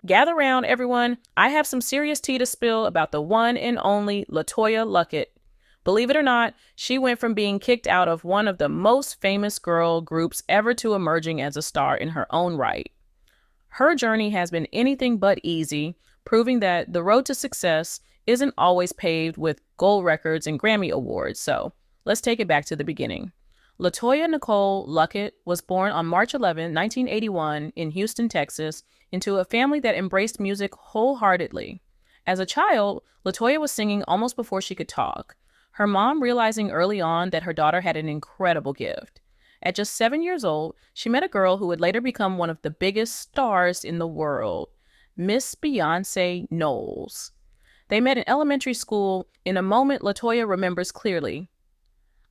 Gather round, everyone. I have some serious tea to spill about the one and only Letoya Luckett. Believe it or not, she went from being kicked out of one of the most famous girl groups ever to emerging as a star in her own right. Her journey has been anything but easy, proving that the road to success isn't always paved with gold records and Grammy awards. So let's take it back to the beginning. Letoya Nicole Luckett was born on March 11, 1981, in Houston, Texas, into a family that embraced music wholeheartedly. As a child, Letoya was singing almost before she could talk, her mom realizing early on that her daughter had an incredible gift. At just 7 years old, she met a girl who would later become one of the biggest stars in the world, Miss Beyonce Knowles. They met in elementary school in a moment Letoya remembers clearly.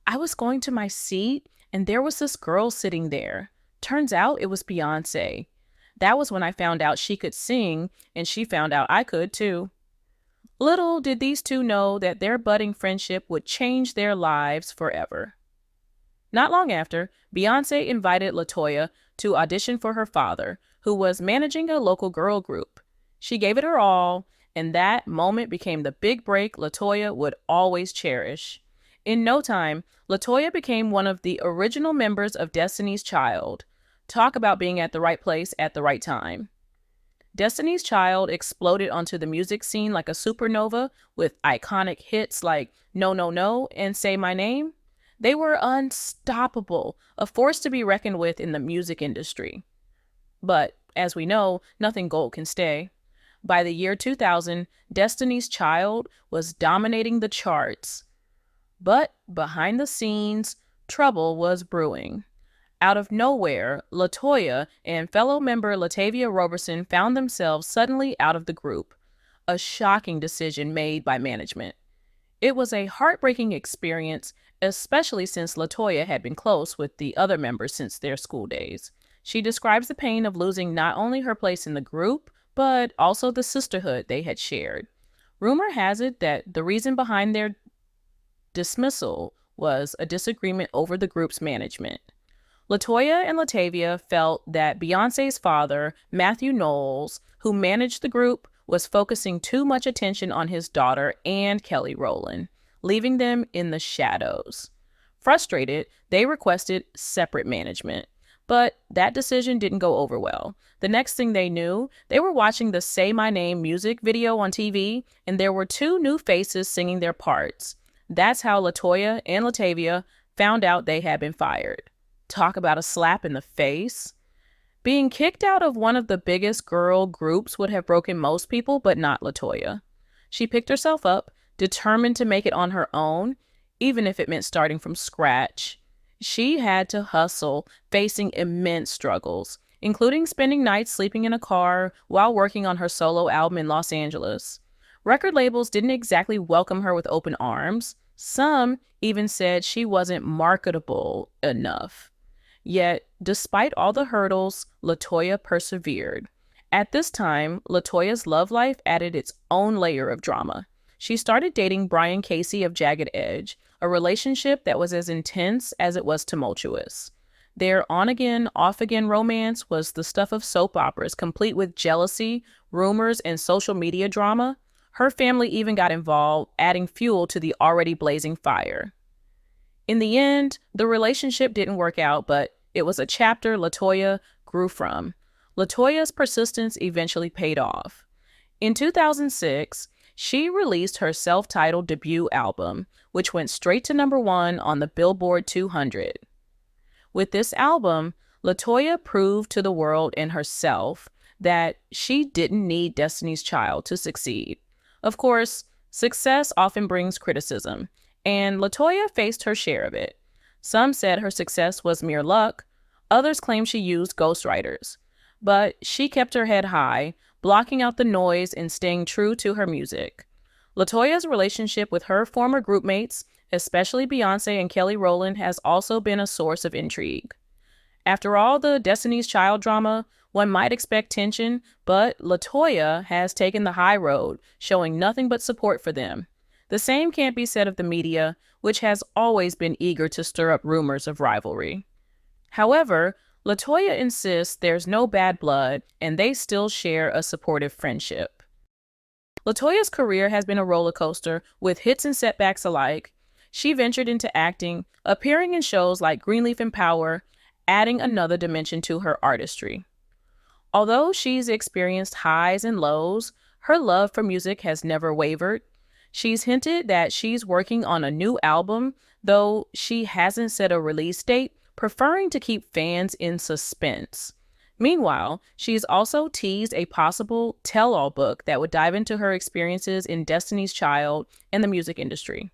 I was going to my seat, and there was this girl sitting there. Turns out it was Beyonce. That was when I found out she could sing, and she found out I could too. Little did these two know that their budding friendship would change their lives forever. Not long after, Beyonce invited Letoya to audition for her father, who was managing a local girl group. She gave it her all, and that moment became the big break Letoya would always cherish. In no time, Letoya became one of the original members of Destiny's Child. Talk about being at the right place at the right time. Destiny's Child exploded onto the music scene like a supernova with iconic hits like No, No, No and Say My Name. They were unstoppable, a force to be reckoned with in the music industry. But, as we know, nothing gold can stay. By the year 2000, Destiny's Child was dominating the charts. But behind the scenes, trouble was brewing. Out of nowhere, Letoya and fellow member Latavia Roberson found themselves suddenly out of the group, a shocking decision made by management. It was a heartbreaking experience, especially since Letoya had been close with the other members since their school days. She describes the pain of losing not only her place in the group, but also the sisterhood they had shared. Rumor has it that the reason behind their dismissal was a disagreement over the group's management. Letoya and Latavia felt that Beyonce's father, Matthew Knowles, who managed the group, was focusing too much attention on his daughter and Kelly Rowland, leaving them in the shadows. Frustrated, they requested separate management. But that decision didn't go over well. The next thing they knew, they were watching the Say My Name music video on TV, and there were two new faces singing their parts. That's how Letoya and Latavia found out they had been fired. Talk about a slap in the face. Being kicked out of one of the biggest girl groups would have broken most people, but not Letoya. She picked herself up, determined to make it on her own, even if it meant starting from scratch. She had to hustle, facing immense struggles, including spending nights sleeping in a car while working on her solo album in Los Angeles. Record labels didn't exactly welcome her with open arms. Some even said she wasn't marketable enough. Yet, despite all the hurdles, Letoya persevered. At this time, Letoya's love life added its own layer of drama. She started dating Brian Casey of Jagged Edge, a relationship that was as intense as it was tumultuous. Their on-again, off-again romance was the stuff of soap operas, complete with jealousy, rumors, and social media drama. Her family even got involved, adding fuel to the already blazing fire. In the end, the relationship didn't work out, but it was a chapter Letoya grew from. Letoya's persistence eventually paid off. In 2006, she released her self-titled debut album, which went straight to #1 on the Billboard 200. With this album, Letoya proved to the world and herself that she didn't need Destiny's Child to succeed. Of course, success often brings criticism, and Letoya faced her share of it. Some said her success was mere luck. Others claimed she used ghostwriters. But she kept her head high, blocking out the noise and staying true to her music. Letoya's relationship with her former groupmates, especially Beyonce and Kelly Rowland, has also been a source of intrigue. After all the Destiny's Child drama, one might expect tension, but Letoya has taken the high road, showing nothing but support for them. The same can't be said of the media, which has always been eager to stir up rumors of rivalry. However, Letoya insists there's no bad blood and they still share a supportive friendship. Letoya's career has been a roller coaster with hits and setbacks alike. She ventured into acting, appearing in shows like Greenleaf and Power, adding another dimension to her artistry. Although she's experienced highs and lows, her love for music has never wavered. She's hinted that she's working on a new album, though she hasn't set a release date, preferring to keep fans in suspense. Meanwhile, she's also teased a possible tell-all book that would dive into her experiences in Destiny's Child and the music industry.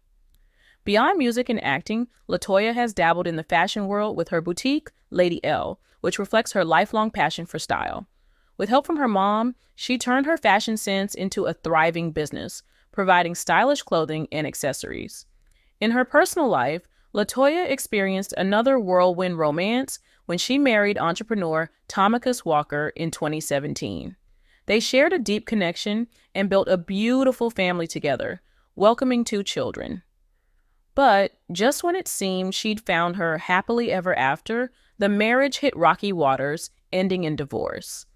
Beyond music and acting, Letoya has dabbled in the fashion world with her boutique, Lady L, which reflects her lifelong passion for style. With help from her mom, she turned her fashion sense into a thriving business, providing stylish clothing and accessories. In her personal life, Letoya experienced another whirlwind romance when she married entrepreneur Tamacus Walker in 2017. They shared a deep connection and built a beautiful family together, welcoming 2 children. But just when it seemed she'd found her happily ever after, the marriage hit rocky waters, ending in divorce.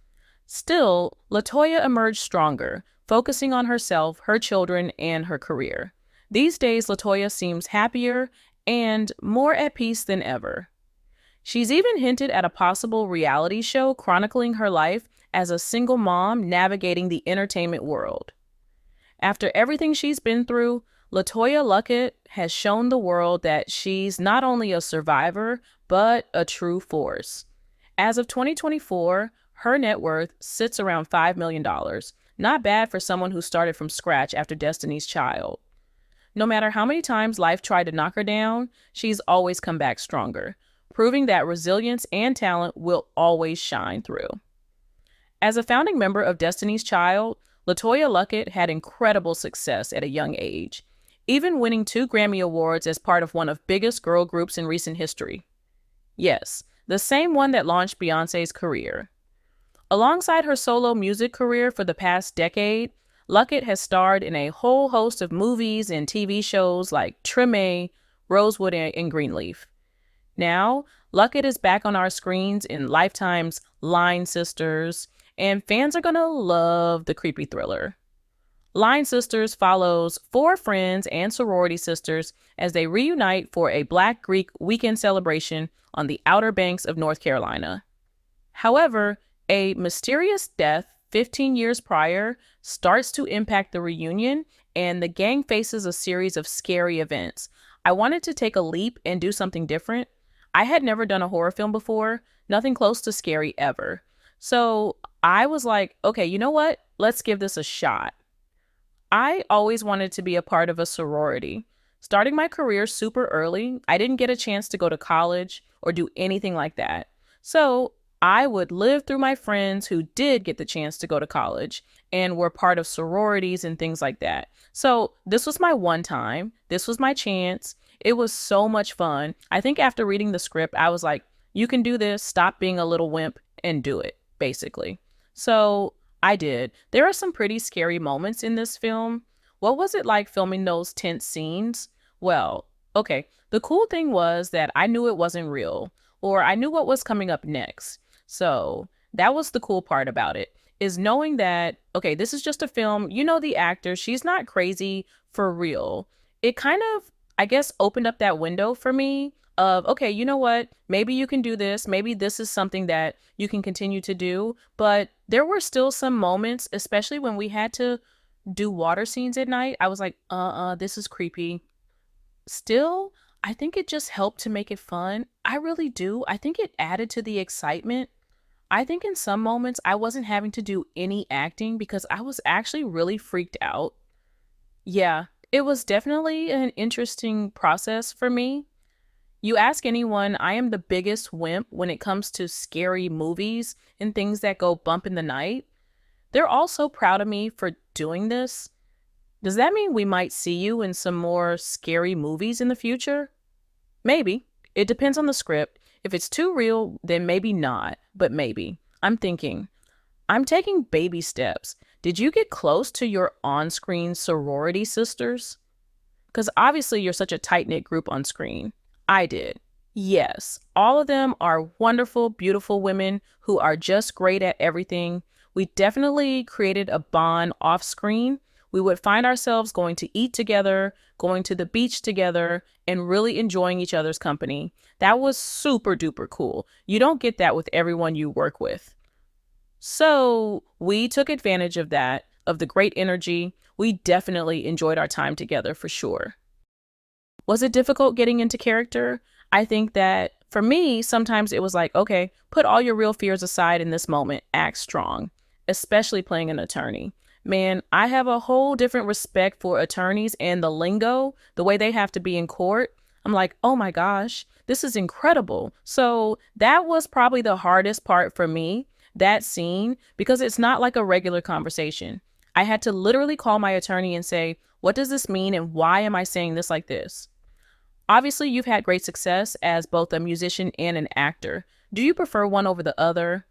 Still, Letoya emerged stronger, focusing on herself, her children, and her career. These days, Letoya seems happier and more at peace than ever. She's even hinted at a possible reality show chronicling her life as a single mom navigating the entertainment world. After everything she's been through, Letoya Luckett has shown the world that she's not only a survivor, but a true force. As of 2024, her net worth sits around $5 million. Not bad for someone who started from scratch after Destiny's Child. No matter how many times life tried to knock her down, she's always come back stronger, proving that resilience and talent will always shine through. As a founding member of Destiny's Child, Letoya Luckett had incredible success at a young age, even winning 2 Grammy Awards as part of one of the biggest girl groups in recent history. Yes, the same one that launched Beyonce's career. Alongside her solo music career for the past decade, Luckett has starred in a whole host of movies and TV shows like Treme, Rosewood, and Greenleaf. Now, Luckett is back on our screens in Lifetime's Line Sisters, and fans are gonna love the creepy thriller. Line Sisters follows 4 friends and sorority sisters as they reunite for a Black Greek weekend celebration on the Outer Banks of North Carolina. However, a mysterious death 15 years prior starts to impact the reunion, and the gang faces a series of scary events. I wanted to take a leap and do something different. I had never done a horror film before, nothing close to scary ever. So I was like, okay, you know what? Let's give this a shot. I always wanted to be a part of a sorority. Starting my career super early, I didn't get a chance to go to college or do anything like that. So I would live through my friends who did get the chance to go to college and were part of sororities and things like that. So this was my one time. This was my chance. It was so much fun. I think after reading the script, I was like, you can do this. Stop being a little wimp and do it, basically. So I did. There are some pretty scary moments in this film. What was it like filming those tense scenes? Well, okay. The cool thing was that I knew it wasn't real, or I knew what was coming up next. So that was the cool part about it, is knowing that, okay, this is just a film. You know the actor. She's not crazy for real. It kind of, I guess, opened up that window for me of, okay, you know what? Maybe you can do this. Maybe this is something that you can continue to do. But there were still some moments, especially when we had to do water scenes at night. I was like, this is creepy. Still, I think it just helped to make it fun. I really do. I think it added to the excitement. I think in some moments I wasn't having to do any acting because I was actually really freaked out. Yeah, it was definitely an interesting process for me. You ask anyone, I am the biggest wimp when it comes to scary movies and things that go bump in the night. They're all so proud of me for doing this. Does that mean we might see you in some more scary movies in the future? Maybe. It depends on the script. If it's too real, then maybe not, but maybe. I'm thinking, I'm taking baby steps. Did you get close to your on-screen sorority sisters? Because obviously you're such a tight-knit group on screen. I did. Yes, all of them are wonderful, beautiful women who are just great at everything. We definitely created a bond off screen. We would find ourselves going to eat together, going to the beach together, and really enjoying each other's company. That was super duper cool. You don't get that with everyone you work with. So we took advantage of that, of the great energy. We definitely enjoyed our time together for sure. Was it difficult getting into character? I think that for me, sometimes it was like, okay, put all your real fears aside in this moment, act strong, especially playing an attorney. Man, I have a whole different respect for attorneys and the lingo, the way they have to be in court. I'm like, oh my gosh, this is incredible. So that was probably the hardest part for me, that scene, because it's not like a regular conversation. I had to literally call my attorney and say, what does this mean and why am I saying this like this? Obviously, you've had great success as both a musician and an actor. Do you prefer one over the other?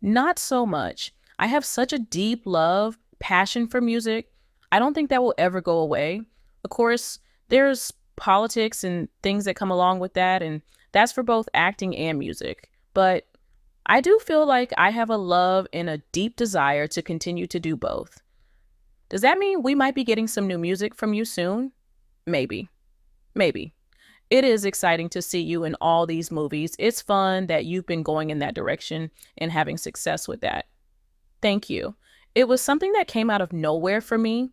Not so much. I have such a deep love, passion for music. I don't think that will ever go away. Of course, there's politics and things that come along with that, and that's for both acting and music. But I do feel like I have a love and a deep desire to continue to do both. Does that mean we might be getting some new music from you soon? Maybe. Maybe. It is exciting to see you in all these movies. It's fun that you've been going in that direction and having success with that. Thank you. It was something that came out of nowhere for me.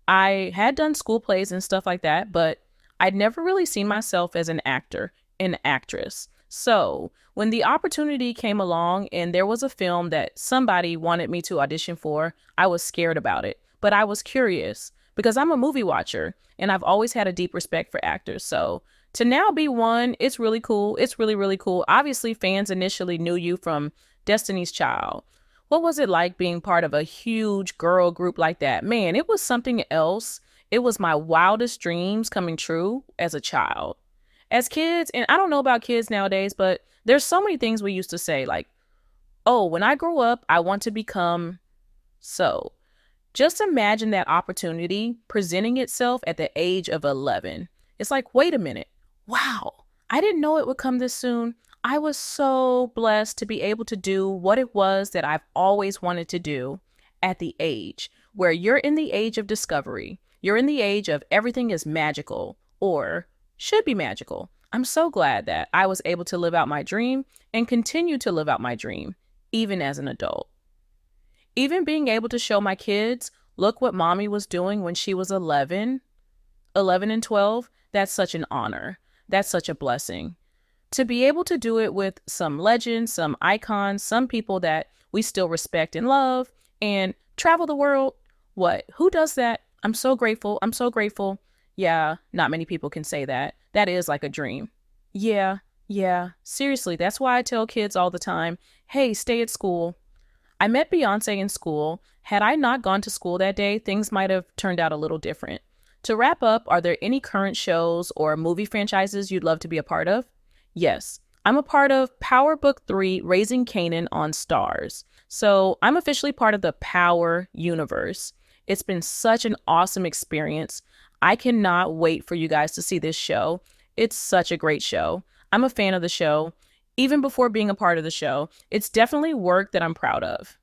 I had done school plays and stuff like that, but I'd never really seen myself as an actor, an actress. So when the opportunity came along and there was a film that somebody wanted me to audition for, I was scared about it, but I was curious because I'm a movie watcher and I've always had a deep respect for actors. So to now be one, it's really cool. It's really, really cool. Obviously, fans initially knew you from Destiny's Child. What was it like being part of a huge girl group like that? Man, it was something else. It was my wildest dreams coming true as a child. As kids, and I don't know about kids nowadays, but there's so many things we used to say like, oh, when I grow up, I want to become so. Just imagine that opportunity presenting itself at the age of 11. It's like, wait a minute. Wow, I didn't know it would come this soon. I was so blessed to be able to do what it was that I've always wanted to do at the age where you're in the age of discovery. You're in the age of everything is magical or should be magical. I'm so glad that I was able to live out my dream and continue to live out my dream, even as an adult. Even being able to show my kids, look what mommy was doing when she was 11 and 12, that's such an honor. That's such a blessing. To be able to do it with some legends, some icons, some people that we still respect and love, and travel the world. What? Who does that? I'm so grateful. I'm so grateful. Yeah, not many people can say that. That is like a dream. Yeah. Seriously, that's why I tell kids all the time, hey, stay at school. I met Beyonce in school. Had I not gone to school that day, things might have turned out a little different. To wrap up, are there any current shows or movie franchises you'd love to be a part of? Yes, I'm a part of Power Book 3, Raising Kanan on Stars. So I'm officially part of the Power universe. It's been such an awesome experience. I cannot wait for you guys to see this show. It's such a great show. I'm a fan of the show. Even before being a part of the show, it's definitely work that I'm proud of.